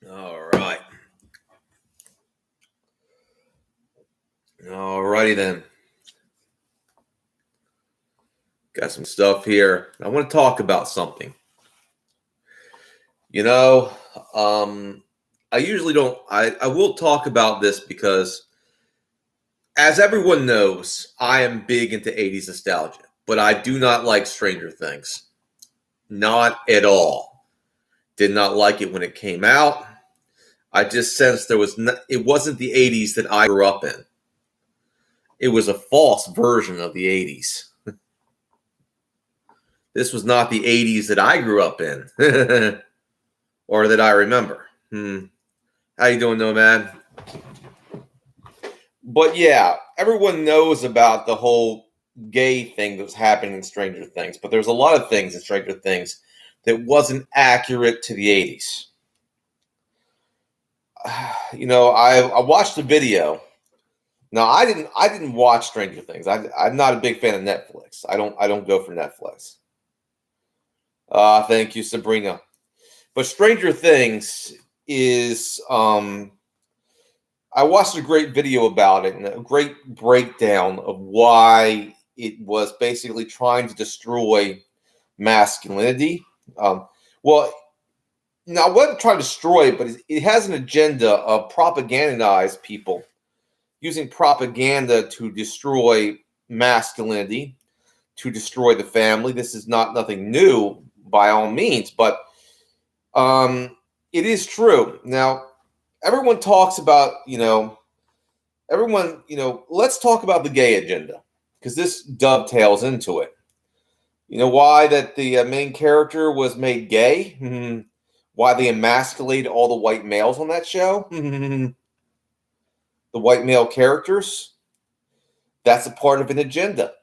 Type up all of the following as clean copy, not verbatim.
All right. All righty then. Got some stuff here. I want to talk about something. You know, I usually don't. I will talk about this because, as everyone knows, I am big into 80s nostalgia, but I do not like Stranger Things. Not at all. Did not like it when it came out. I just sensed it wasn't the 80s that I grew up in. It was a false version of the 80s. This was not the 80s that I grew up in or that I remember. How you doing, Nomad? But yeah, everyone knows about the whole gay thing that was happening in Stranger Things, but there's a lot of things in Stranger Things that wasn't accurate to the 80s. You know, I watched the video. Now, I didn't watch Stranger Things. I'm not a big fan of Netflix. I don't go for Netflix. Thank you, Sabrina. But Stranger Things is I watched a great video about it and a great breakdown of why it was basically trying to destroy masculinity. Well, now it wasn't trying to destroy it, but it has an agenda of propagandize people, using propaganda to destroy masculinity, to destroy the family. This is nothing new by all means, but it is true. Now, everyone talks about, let's talk about the gay agenda, because this dovetails into it. You know why that the main character was made gay? Why they emasculated all the white males on that show? The white male characters? That's a part of an agenda.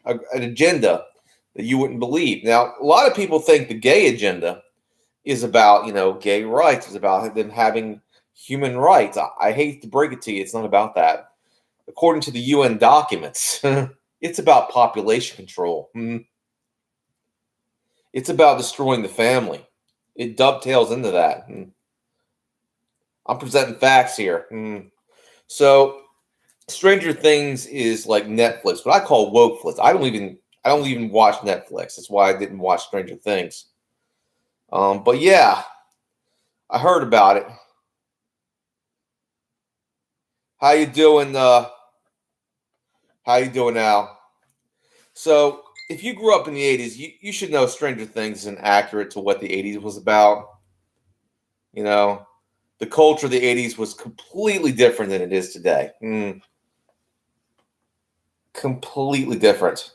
An agenda that you wouldn't believe. Now, a lot of people think the gay agenda is about, gay rights. It's about them having human rights. I hate to break it to you. It's not about that. According to the UN documents, it's about population control. It's about destroying the family. It dovetails into that. I'm presenting facts here. So, Stranger Things is like Netflix, what I call wokeflix. I don't even watch Netflix. That's why I didn't watch Stranger Things. But yeah, I heard about it. How you doing? How you doing now? So, if you grew up in the 80s, you should know Stranger Things isn't accurate to what the 80s was about. The culture of the 80s was completely different than it is today. Completely different.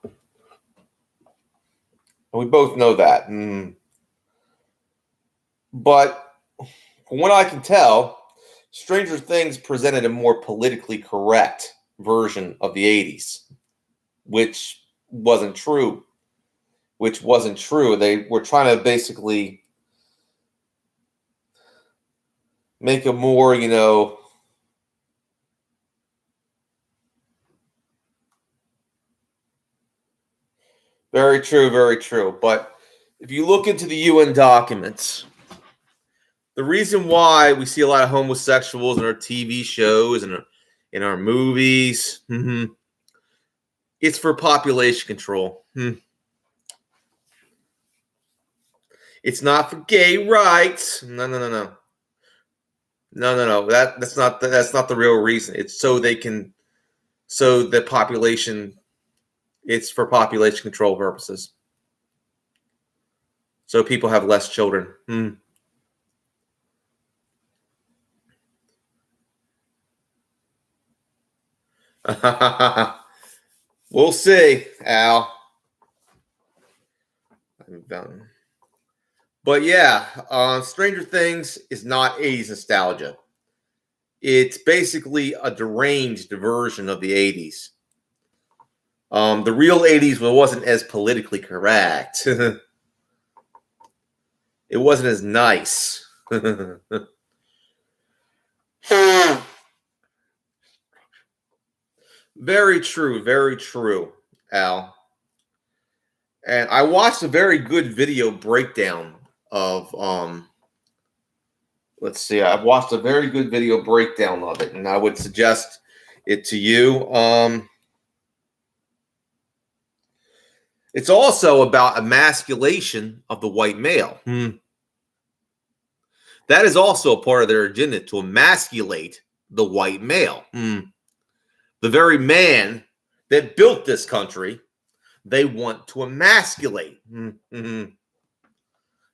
And we both know that. But from what I can tell, Stranger Things presented a more politically correct version of the 80s, which wasn't true. They were trying to basically make a more, very true, very true. But if you look into the UN documents, the reason why we see a lot of homosexuals in our TV shows and in our movies, it's for population control. It's not for gay rights. No. That's not the real reason. It's so the population. It's for population control purposes. So people have less children. We'll see, Al. I'm done. But yeah, Stranger Things is not 80s nostalgia. It's basically a deranged version of the 80s. The real 80s wasn't as politically correct. It wasn't as nice. Very true, Al. And I watched a very good video breakdown of let's see, I've watched a very good video breakdown of it, and I would suggest it to you. It's also about emasculation of the white male. That is also a part of their agenda, to emasculate the white male. The very man that built this country, they want to emasculate.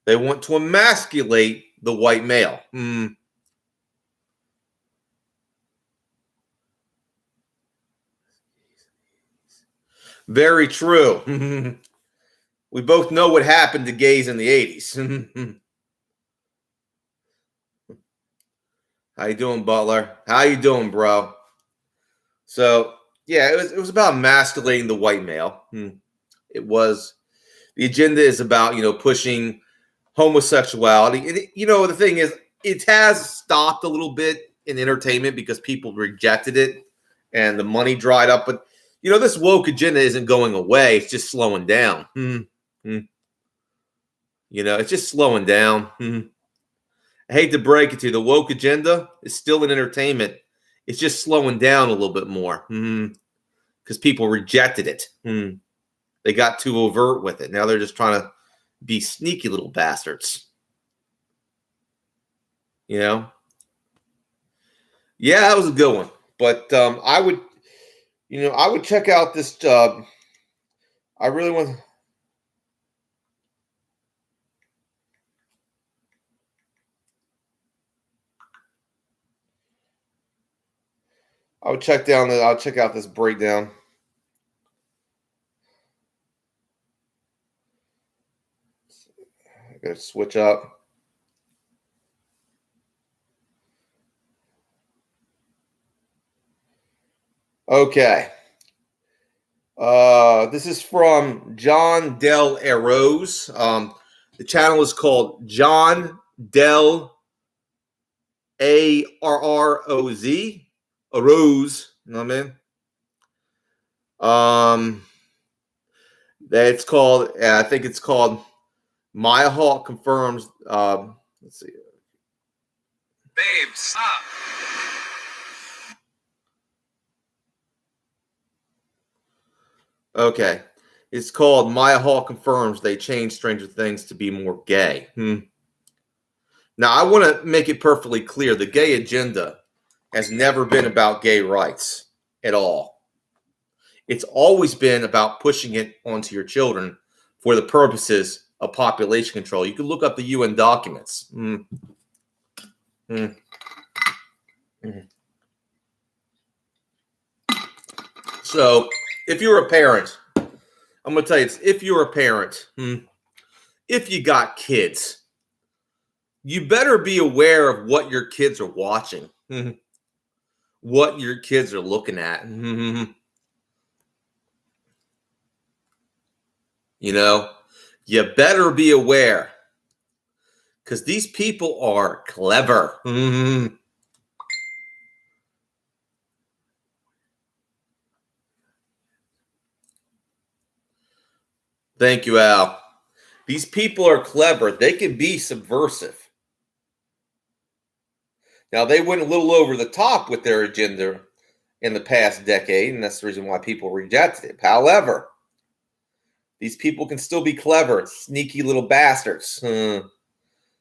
They want to emasculate the white male. Very true. We both know what happened to gays in the 80s. How you doing, Butler? How you doing, bro? So, yeah, it was about emasculating the white male. It was, the agenda is about, pushing homosexuality. And, the thing is, it has stopped a little bit in entertainment because people rejected it and the money dried up. But, this woke agenda isn't going away. It's just slowing down. It's just slowing down. I hate to break it to you. The woke agenda is still in entertainment. It's just slowing down a little bit more because people rejected it. They got too overt with it. Now they're just trying to be sneaky little bastards. Yeah, that was a good one. But I would check out this. I really want. I'll check out this breakdown. I gotta switch up. Okay. This is from John Del Arroz. The channel is called John Del Arroz. Arroz. You know what I mean? That's called. I think it's called. Maya Hawk confirms. Let's see. Babe, stop. Okay. It's called Maya Hall confirms they changed Stranger Things to be more gay. Now, I want to make it perfectly clear. The gay agenda has never been about gay rights at all. It's always been about pushing it onto your children for the purposes of population control. You can look up the UN documents. So, if you're a parent, I'm going to tell you this. If you're a parent, if you got kids, you better be aware of what your kids are watching, what your kids are looking at. You better be aware because these people are clever. Thank you, Al. These people are clever. They can be subversive. Now, they went a little over the top with their agenda in the past decade, and that's the reason why people rejected it. However, these people can still be clever, sneaky little bastards.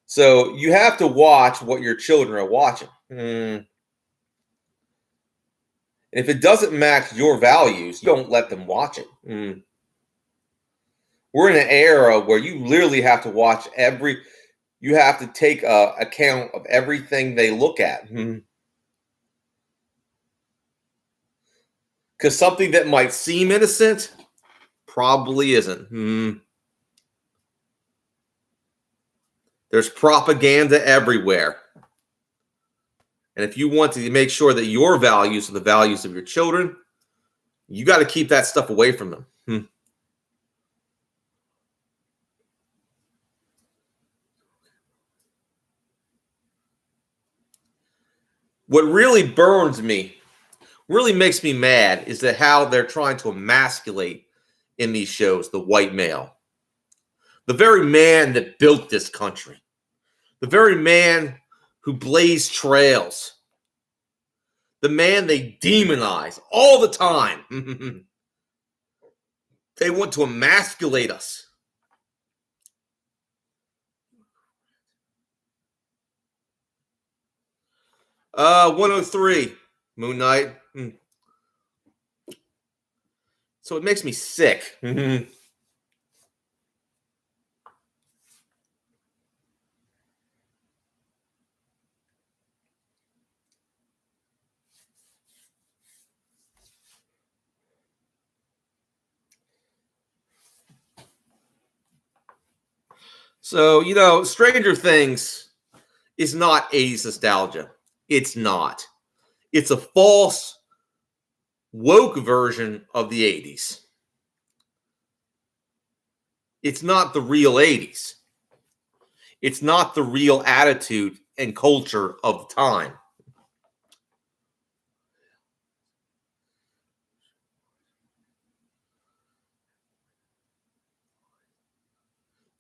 So you have to watch what your children are watching. If it doesn't match your values, don't let them watch it. We're in an era where you literally have to watch you have to take account of everything they look at. Because something that might seem innocent probably isn't. There's propaganda everywhere. And if you want to make sure that your values are the values of your children, you got to keep that stuff away from them. What really burns me really makes me mad is that how they're trying to emasculate in these shows the white male, the very man that built this country, the very man who blazed trails, the man they demonize all the time. They want to emasculate us. 103, Moon Knight. So it makes me sick. So, Stranger Things is not 80s nostalgia. It's not. It's a false, woke version of the 80s. It's not the real 80s. It's not the real attitude and culture of the time.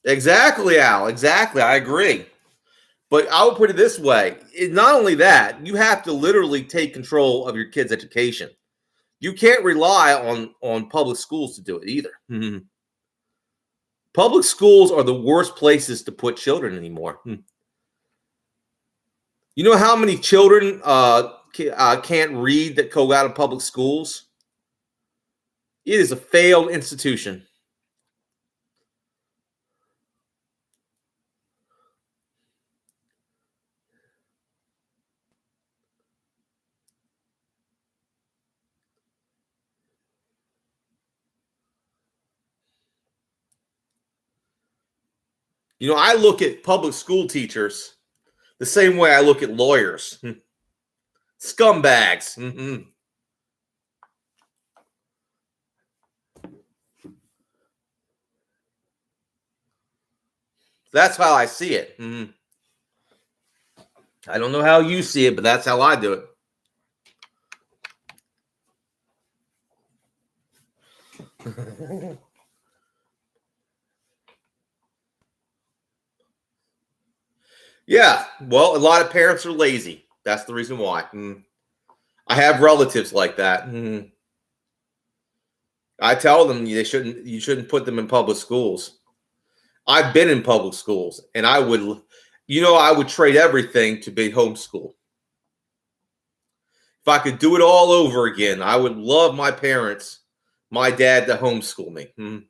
Exactly, Al. Exactly. I agree. But I would put it this way. Not only that, you have to literally take control of your kids' education. You can't rely on public schools to do it either. Public schools are the worst places to put children anymore. You know how many children can't read that go out of public schools? It is a failed institution. I look at public school teachers the same way I look at lawyers. Scumbags. That's how I see it. I don't know how you see it, but that's how I do it. Yeah, well, a lot of parents are lazy. That's the reason why. I have relatives like that. I tell them you shouldn't put them in public schools. I've been in public schools, and I would trade everything to be homeschooled. If I could do it all over again, I would love my parents, my dad, to homeschool me.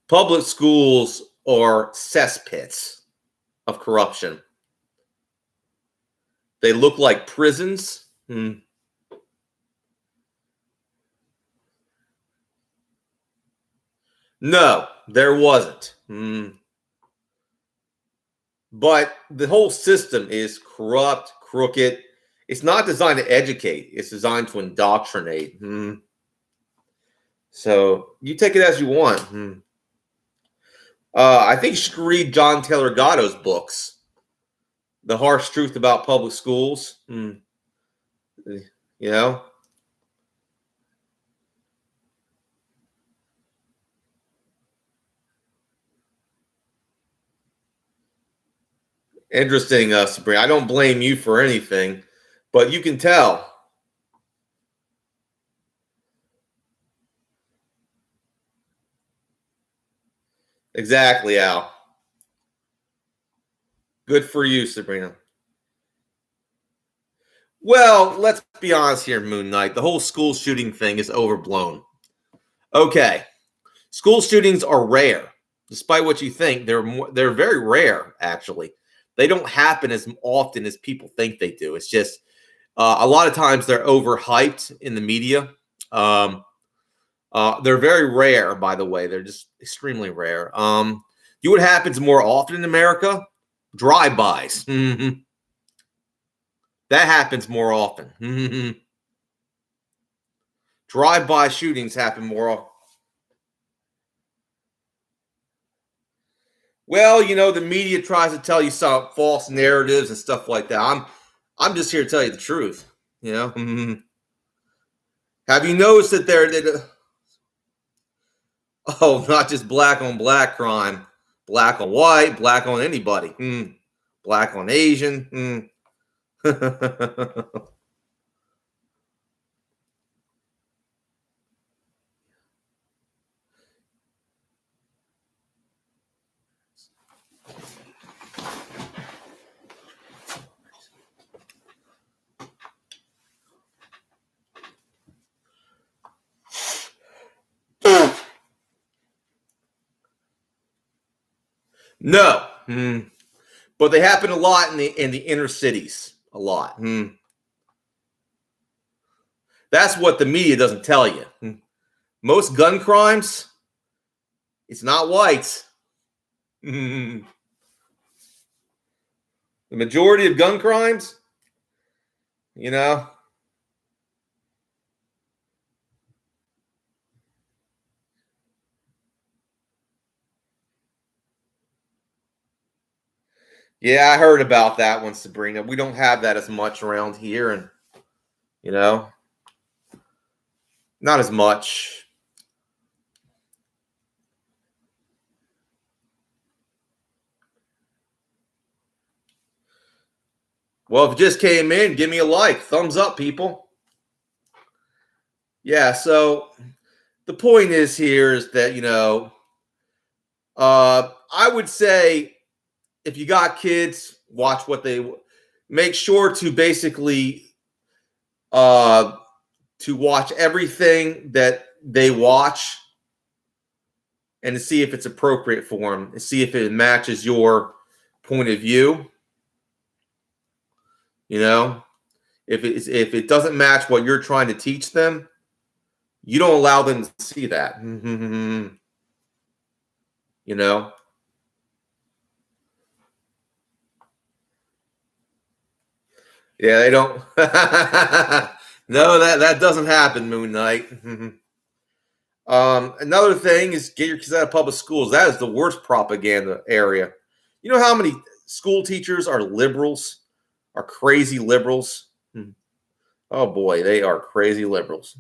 Public schools are cesspits of corruption. They look like prisons. No, there wasn't. But the whole system is corrupt, crooked. It's not designed to educate. It's designed to indoctrinate. So you take it as you want. I think you should read John Taylor Gatto's books, The Harsh Truth About Public Schools. You know, interesting, Sabrina. I don't blame you for anything, but you can tell. Exactly, Al. Good for you, Sabrina. Well, let's be honest here, Moon Knight. The whole school shooting thing is overblown. Okay, school shootings are rare, despite what you think. They're very rare, actually. They don't happen as often as people think they do. It's just a lot of times they're overhyped in the media. They're very rare, by the way. They're just extremely rare. You know what happens more often in America? Drive-bys. That happens more often. Drive-by shootings happen more often. Well, the media tries to tell you some false narratives and stuff like that. I'm just here to tell you the truth. Have you noticed that oh, not just black on black crime, black on white, black on anybody, black on Asian. No, but they happen a lot in the inner cities. A lot. That's what the media doesn't tell you. Most gun crimes, it's not whites. The majority of gun crimes, you know. Yeah, I heard about that one, Sabrina. We don't have that as much around here, and you know, not as much. Well, if you just came in, give me a like, thumbs up, people. Yeah. So the point is here is that I would say if you got kids, watch what they make sure to basically to watch everything that they watch and to see if it's appropriate for them, and see if it matches your point of view. If it doesn't match what you're trying to teach them, you don't allow them to see that. you know. Yeah, they don't. No, that doesn't happen, Moon Knight. Another thing is get your kids out of public schools. That is the worst propaganda area. You know how many school teachers are liberals, are crazy liberals? Oh boy, they are crazy liberals.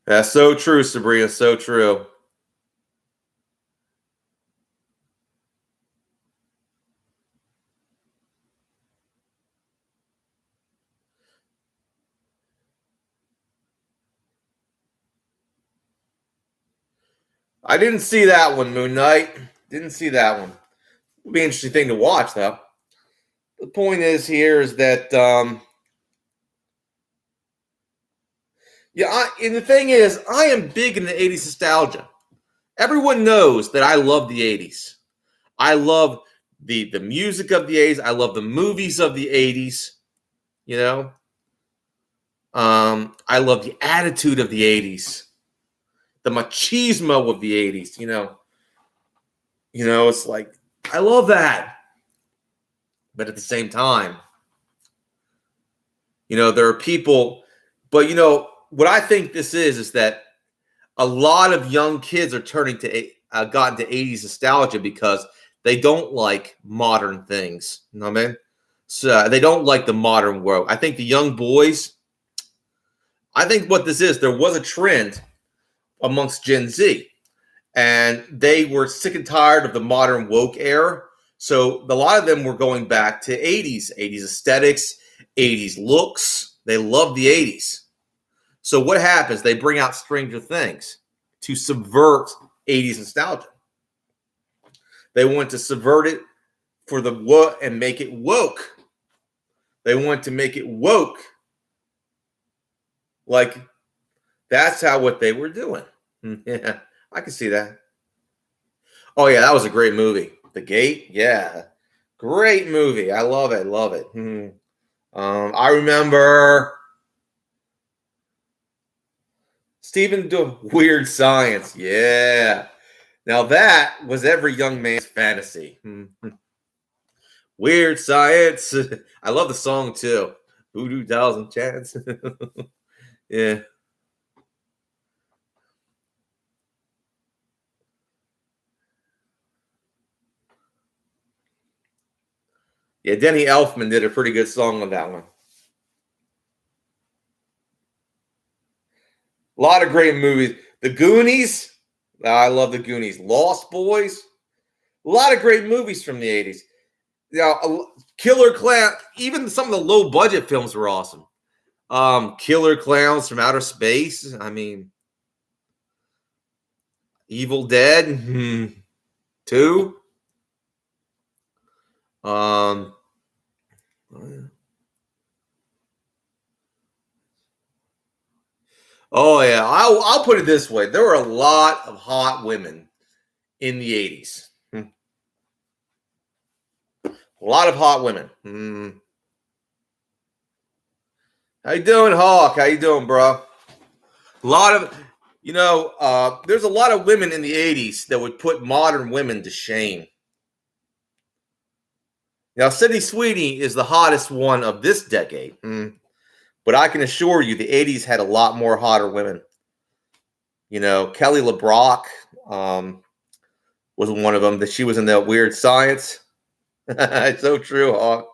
That's so true, Sabrina. So true. I didn't see that one, Moon Knight. Didn't see that one. It'll be an interesting thing to watch, though. The point is that yeah, and the thing is, I am big in the 80s nostalgia. Everyone knows that I love the 80s. I love the music of the 80s. I love the movies of the 80s. You know, I love the attitude of the 80s, the machismo of the 80s. It's like I love that, but at the same time, there are people. But what I think this is that a lot of young kids are turning to gotten to 80s nostalgia because they don't like modern things. You know what I mean? So they don't like the modern world. I think the young boys, I think what this is, there was a trend amongst Gen Z, and they were sick and tired of the modern woke era. So a lot of them were going back to 80s aesthetics, 80s looks. They love the 80s. So what happens? They bring out Stranger Things to subvert 80s nostalgia. They want to subvert it for the what and make it woke. They want to make it woke. Like that's what they were doing. Yeah, I can see that. Oh yeah, that was a great movie. The Gate, yeah, great movie. I love it. Love it. I remember Stephen doing Weird Science. Yeah. Now that was every young man's fantasy. Weird Science. I love the song too. Voodoo Dolls and Chance. Yeah. Yeah, Denny Elfman did a pretty good song on that one. A lot of great movies. The Goonies. I love the Goonies. Lost Boys. A lot of great movies from the 80s. Killer Clown. Even some of the low budget films were awesome. Killer Clowns from Outer Space. I mean, Evil Dead 2. Um, oh yeah, I'll put it this way: there were a lot of hot women in the 80s. A lot of hot women. How you doing, Hawk? How you doing, bro? A lot of, there's a lot of women in the 80s that would put modern women to shame. Now, Sydney Sweeney is the hottest one of this decade. But I can assure you the 80s had a lot more hotter women. Kelly LeBrock was one of them. That she was in that Weird Science. It's so true, Hawk.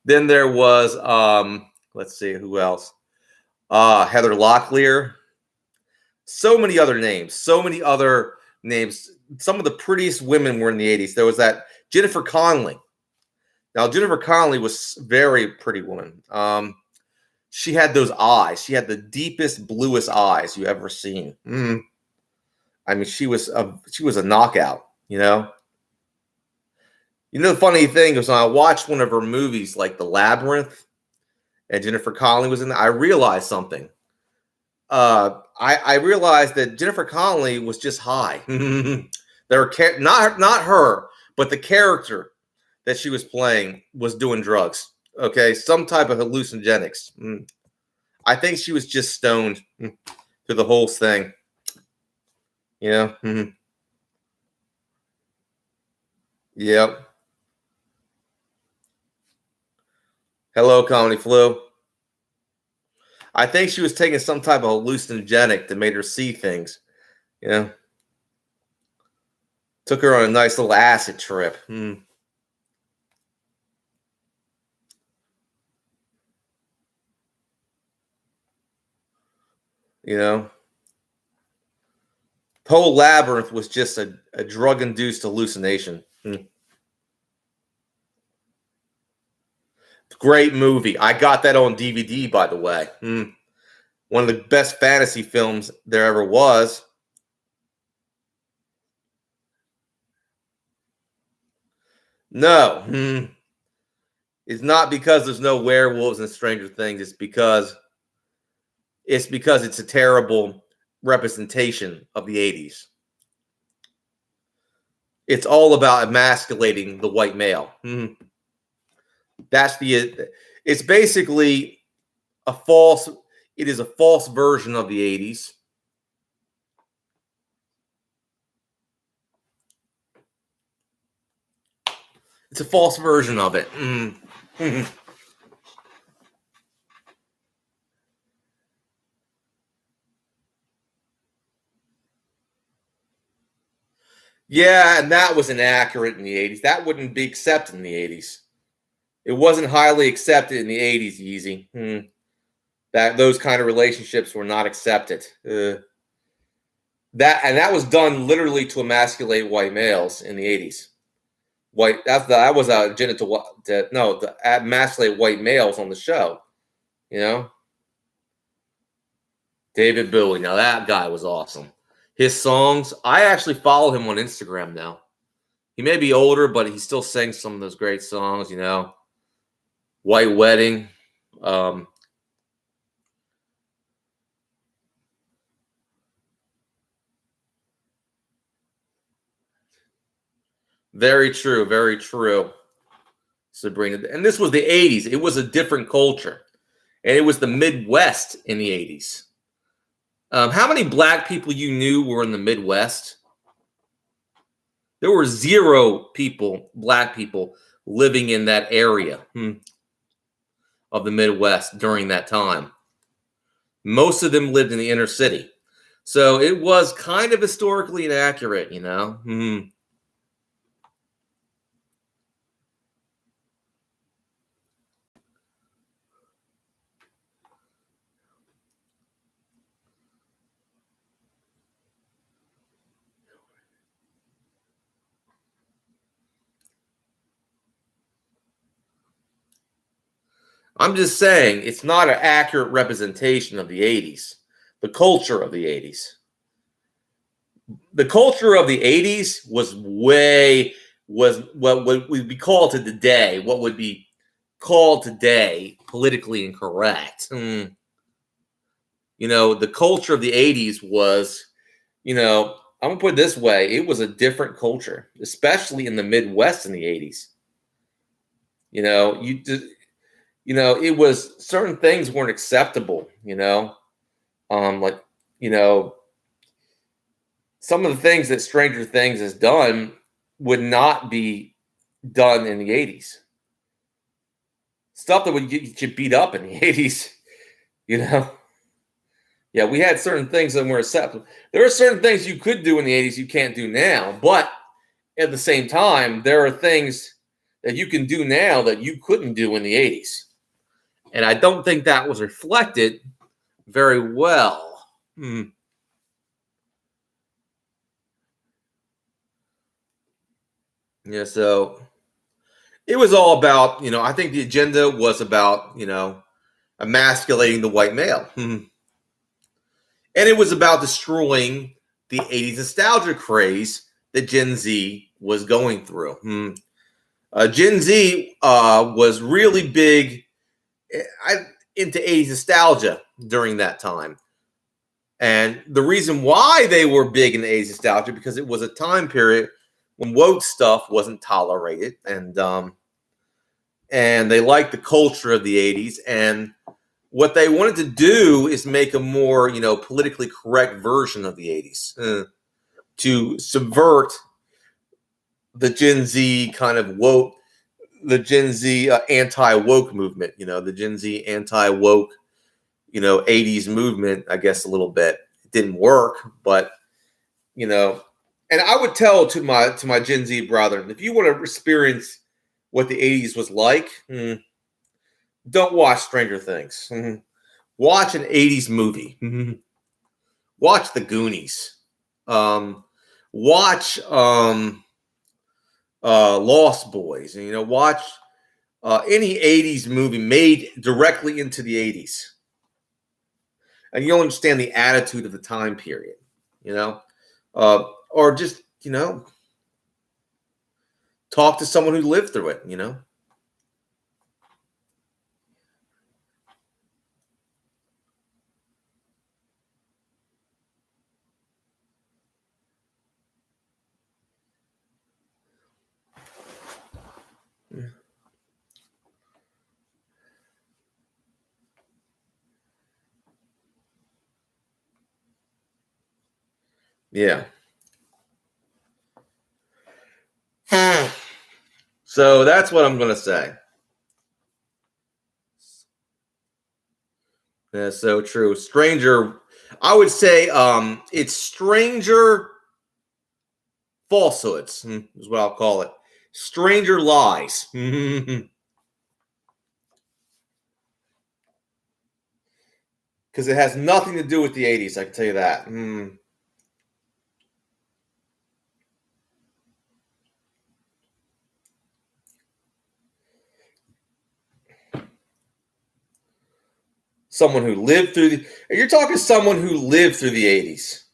Then there was, let's see, who else? Heather Locklear. So many other names. So many other names. Some of the prettiest women were in the 80s. There was that Jennifer Connelly. Now, Jennifer Connelly was a very pretty woman. She had those eyes. She had the deepest, bluest eyes you ever seen. I mean, she was a knockout. The funny thing was when I watched one of her movies, like The Labyrinth, and Jennifer Connelly was in there, I realized something. I realized that Jennifer Connelly was just high. Not her, but the character that she was playing was doing drugs. Okay, some type of hallucinogenics. I think she was just stoned through the whole thing. Yep. Hello, Comedy Flu. I think she was taking some type of hallucinogenic that made her see things. Took her on a nice little acid trip. The whole Labyrinth was just a drug-induced hallucination. Great movie. I got that on DVD, by the way. One of the best fantasy films there ever was. No. It's not because there's no werewolves and Stranger Things. It's because it's a terrible representation of the 80s. It's all about emasculating the white male. It's basically it is a false version of the 80s. It's a false version of it. Yeah, and that was inaccurate in the 80s. That wouldn't be accepted in the 80s. It wasn't highly accepted in the 80s, Yeezy. That those kind of relationships were not accepted. That was done literally to emasculate white males in the 80s. That was a agenda to emasculate white males on the show. David Bowie. Now that guy was awesome. His songs, I actually follow him on Instagram now. He may be older, but he still sings some of those great songs, White Wedding. Very true, very true, Sabrina. And this was the 80s. It was a different culture. And it was the Midwest in the 80s. How many black people you knew were in the Midwest? There were 0 people, black people, living in that area of the Midwest during that time. Most of them lived in the inner city. So it was kind of historically inaccurate, you know. I'm just saying it's not an accurate representation of the 80s, the culture of the 80s. The culture of the 80s was what would be called to today, what would be called today politically incorrect. You know, the culture of the 80s was, you know, I'm gonna put it this way, it was a different culture, especially in the Midwest in the 80s. You know, it was certain things weren't acceptable, you know. Like, you know, some of the things that Stranger Things has done would not be done in the 80s. Stuff that would get you beat up in the 80s, you know. Yeah, we had certain things that were acceptable. There are certain things you could do in the 80s you can't do now, but at the same time, there are things that you can do now that you couldn't do in the 80s. And I don't think that was reflected very well. Yeah, so it was all about, you know, I think the agenda was about, you know, emasculating the white male. And it was about destroying the 80s nostalgia craze that Gen Z was going through. Gen Z was really big into 80s nostalgia during that time. And the reason why they were big in the 80s nostalgia, because it was a time period when woke stuff wasn't tolerated, and they liked the culture of the 80s. And what they wanted to do is make a more, you know, politically correct version of the 80s to subvert the Gen Z kind of woke, the Gen Z anti-woke movement, you know, the Gen Z anti-woke, you know, 80s movement, I guess a little bit. It didn't work, but, you know, and I would tell to my Gen Z brethren, if you want to experience what the 80s was like, don't watch Stranger Things. Watch an 80s movie. Watch The Goonies. Watch Lost Boys. And, you know, watch any 80s movie made directly into the 80s. And you'll understand the attitude of the time period, you know. Or just, you know, talk to someone who lived through it, you know. Yeah. So that's what I'm going to say. That's so true. Stranger, I would say it's stranger falsehoods is what I'll call it. Stranger lies. Because it has nothing to do with the 80s, I can tell you that. Someone who lived through you're talking to someone who lived through the 80s.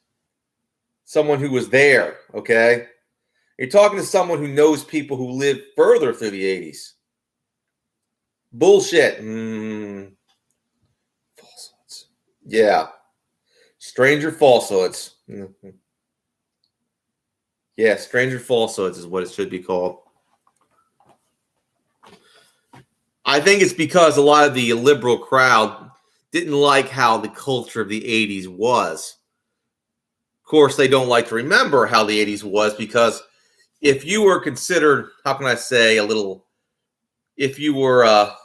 Someone who was there, okay? You're talking to someone who knows people who lived further through the 80s. Bullshit. Falsehoods. Yeah. Stranger falsehoods. Yeah, stranger falsehoods is what it should be called. I think it's because a lot of the liberal crowd didn't like how the culture of the 80s was. Of course, they don't like to remember how the 80s was, because if you were considered, how can I say, a little if you were a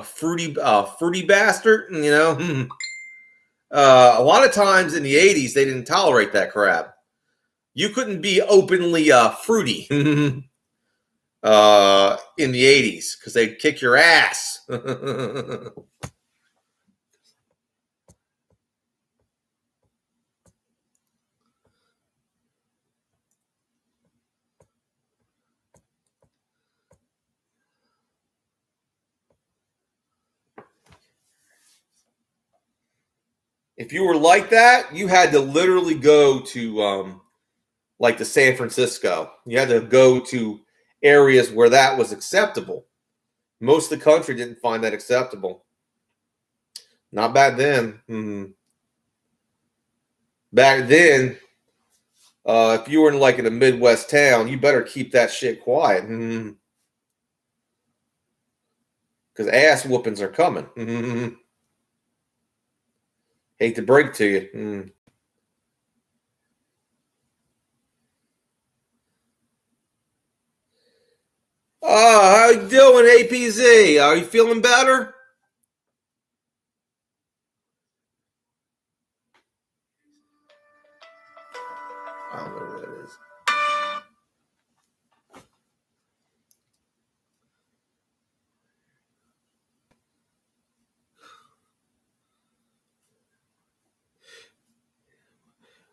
fruity bastard, you know. A lot of times in the 80s, they didn't tolerate that crap. You couldn't be openly fruity in the 80s because they'd kick your ass. If you were like that, you had to literally go to like to San Francisco. You had to go to areas where that was acceptable. Most of the country didn't find that acceptable. Not back then. Back then, if you were in like in a Midwest town, you better keep that shit quiet. Because ass whoopings are coming. Hate to break to you. Oh, how you doing, APZ? Are you feeling better? I don't know who that is.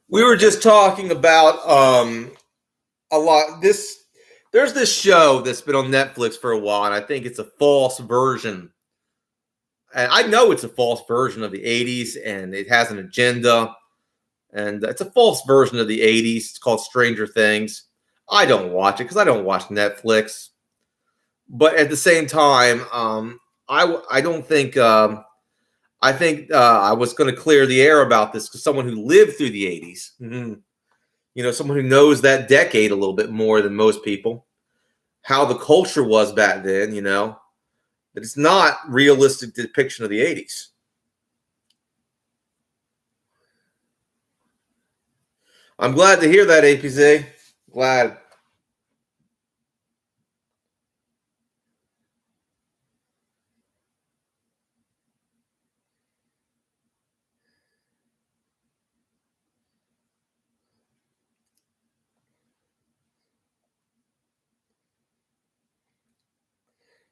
We were just talking about a lot. There's this show that's been on Netflix for a while, and I think it's a false version. And I know it's a false version of the 80s, and it has an agenda. And it's a false version of the 80s. It's called Stranger Things. I don't watch it because I don't watch Netflix. But at the same time, I don't think I think I was going to clear the air about this because someone who lived through the 80s, you know, someone who knows that decade a little bit more than most people, how the culture was back then, you know, that it's not realistic depiction of the 80s. I'm glad to hear that, APZ. Glad.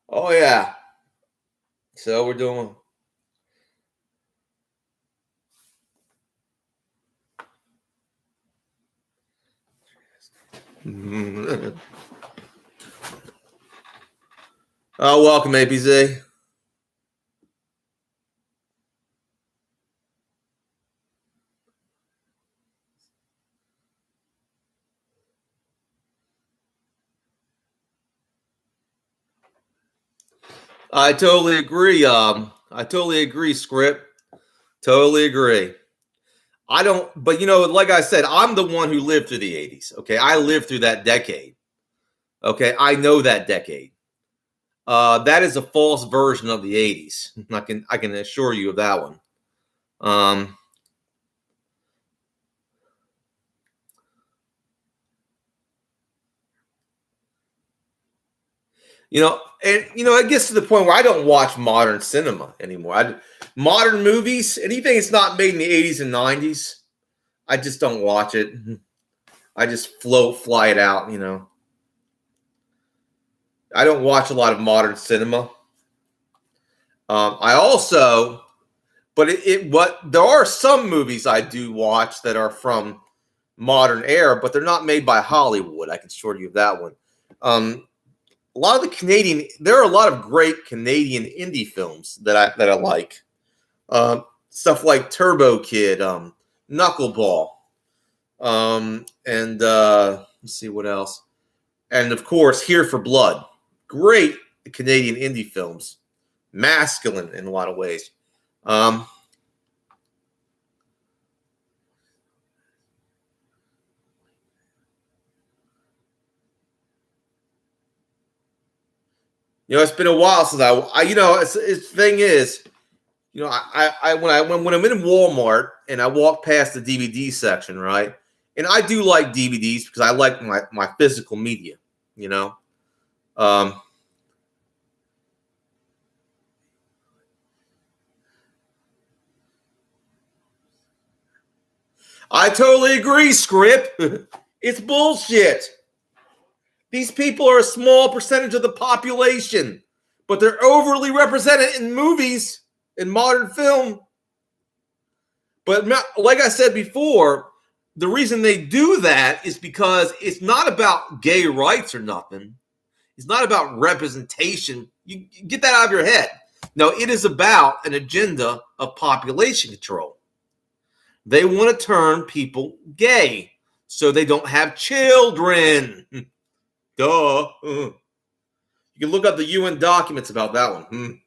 Oh, yeah. So we're doing. Oh, welcome, APZ. I totally agree. I totally agree, Script. Totally agree. I don't, but you know, like I said, I'm the one who lived through the 80s. Okay. I lived through that decade. Okay. I know that decade. That is a false version of the 80s. I can assure you of that one. Um, you know, and you know, it gets to the point where I don't watch modern cinema anymore. Modern movies, anything that's not made in the 80s and 90s, I just don't watch it. I just fly it out, you know. I don't watch a lot of modern cinema. I also, but what there are some movies I do watch that are from modern era, but they're not made by Hollywood. I can assure you of that one. A lot of the Canadian, there are a lot of great Canadian indie films that I like. Stuff like Turbo Kid, Knuckleball, and let's see what else, and of course Here for Blood. Great Canadian indie films, masculine in a lot of ways. Um, you know, it's been a while since you know, it's the thing is, you know, when I'm in Walmart and I walk past the DVD section, right, and I do like DVDs because I like my physical media, you know. Um, I totally agree, Script. It's bullshit. These people are a small percentage of the population, but they're overly represented in movies, in modern film. But like I said before, the reason they do that is because it's not about gay rights or nothing. It's not about representation. You get that out of your head. No, it is about an agenda of population control. They want to turn people gay so they don't have children. Duh. You can look up the UN documents about that one.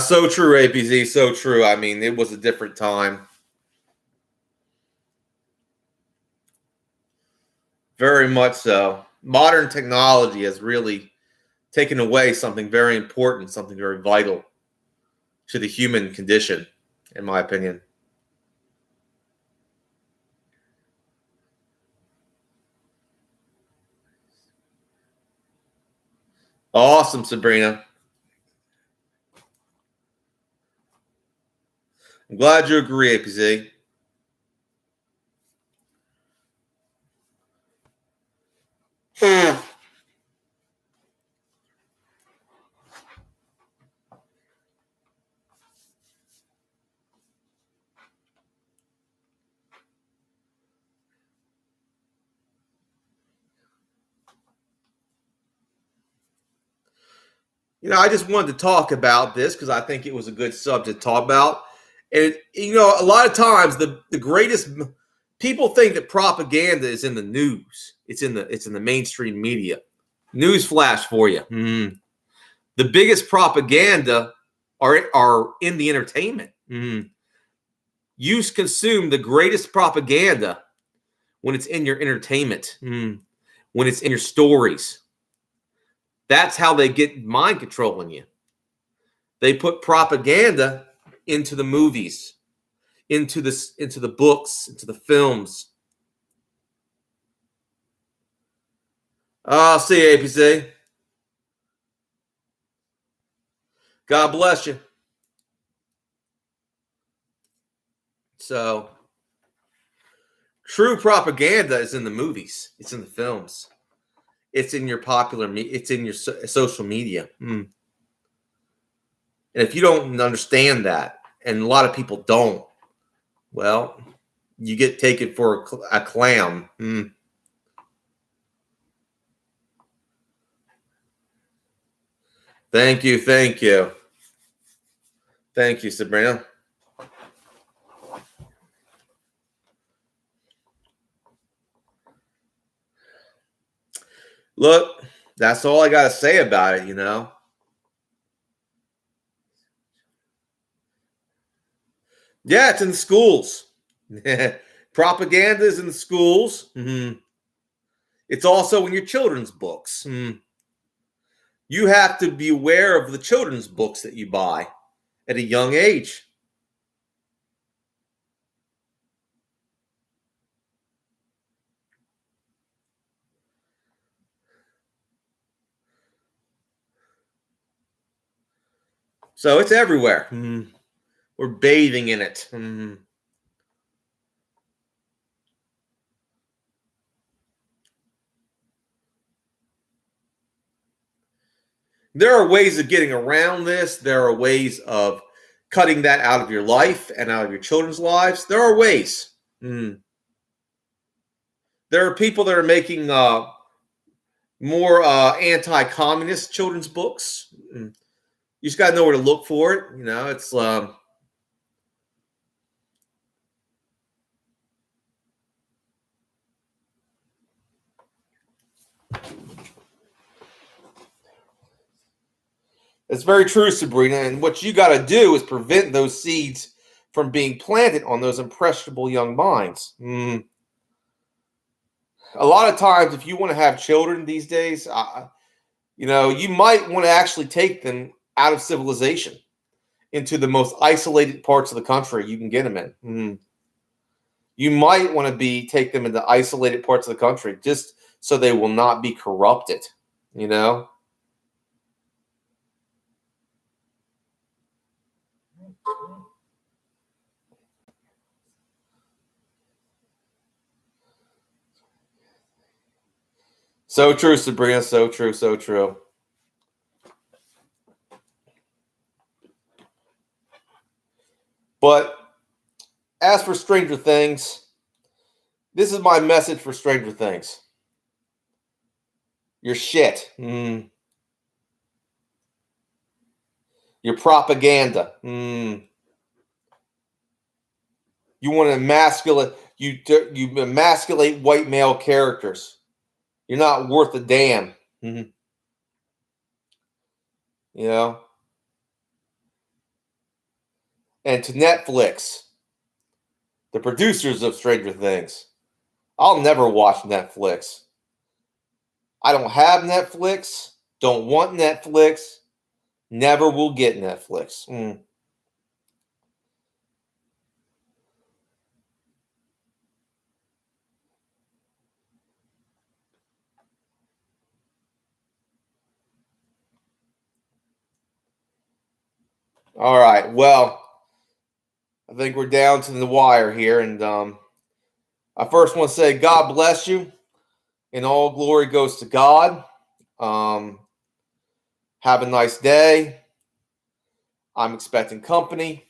So true, APZ. So true. I mean, it was a different time. Very much so. Modern technology has really taken away something very important, something very vital to the human condition, in my opinion. Awesome, Sabrina. I'm glad you agree, APZ. I just wanted to talk about this because I think it was a good subject to talk about. And a lot of times the greatest people think that propaganda is in the news. It's in the mainstream media. News flash for you. The biggest propaganda are in the entertainment. You consume the greatest propaganda when it's in your entertainment, when it's in your stories. That's how they get mind controlling you. They put propaganda into the movies, into the books, into the films. I'll see you, APC. God bless you. So, true propaganda is in the movies. It's in the films. It's in your it's in your social media. And if you don't understand that, and a lot of people don't, well, you get taken for a clown. Thank you. Thank you. Thank you, Sabrina. Look, that's all I got to say about it, Yeah, it's in the schools. Propaganda is in the schools. It's also in your children's books. You have to be aware of the children's books that you buy at a young age. So it's everywhere. We're bathing in it. There are ways of getting around this. There are ways of cutting that out of your life and out of your children's lives. There are ways. There are people that are making more anti-communist children's books. You just got to know where to look for it. It's It's very true, Sabrina. And what you got to do is prevent those seeds from being planted on those impressionable young minds. A lot of times, if you want to have children these days, you might want to actually take them out of civilization into the most isolated parts of the country you can get them in. You might want to take them into isolated parts of the country just so they will not be corrupted, you know? So true, Sabrina. So true, so true. But as for Stranger Things, this is my message for Stranger Things. You're shit. Your propaganda. You want to emasculate. You emasculate white male characters. You're not worth a damn. You know. And to Netflix, the producers of Stranger Things, I'll never watch Netflix. I don't have Netflix. Don't want Netflix. Never will get Netflix. All right. Well, I think we're down to the wire here. And I first want to say God bless you. And all glory goes to God. Have a nice day. I'm expecting company.